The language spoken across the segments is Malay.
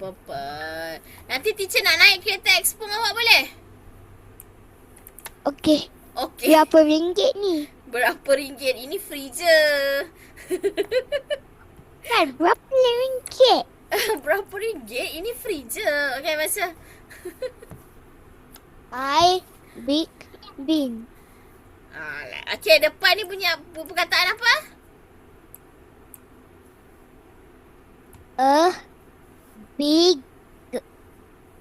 apa-apa. Nanti teacher nak naik kereta ekspong awak boleh? Okey. Okey. Berapa ringgit ni? Berapa ringgit? Ini free je. Kan berapa ringgit? Berapa ringgit? Ini free je. Okey, baca. I big bin. Okey, depan ni punya perkataan apa? A big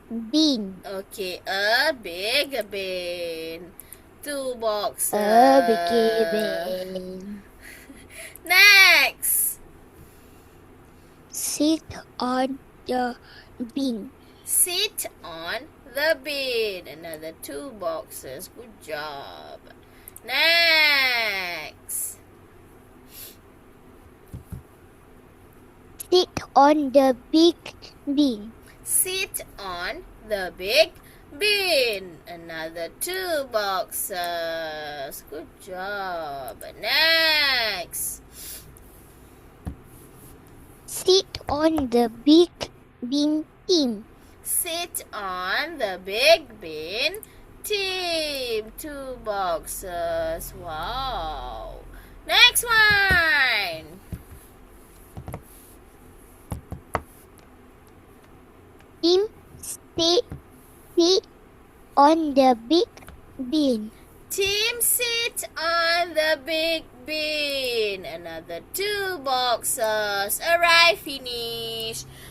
bin. Okey, a big bin. 2 boxes. A big bin. Next. Sit on the bin. Sit on the bin. Another 2 boxes. Good job. Next. Sit on the big bin. Sit on the big bin. Another 2 boxes. Good job. Next. Sit on the big bin team. Sit on the big bin team. 2 boxes. Wow. Next one. Team sit on the big bin. Team sit on the big bin. Another 2 boxes. Alright, finish.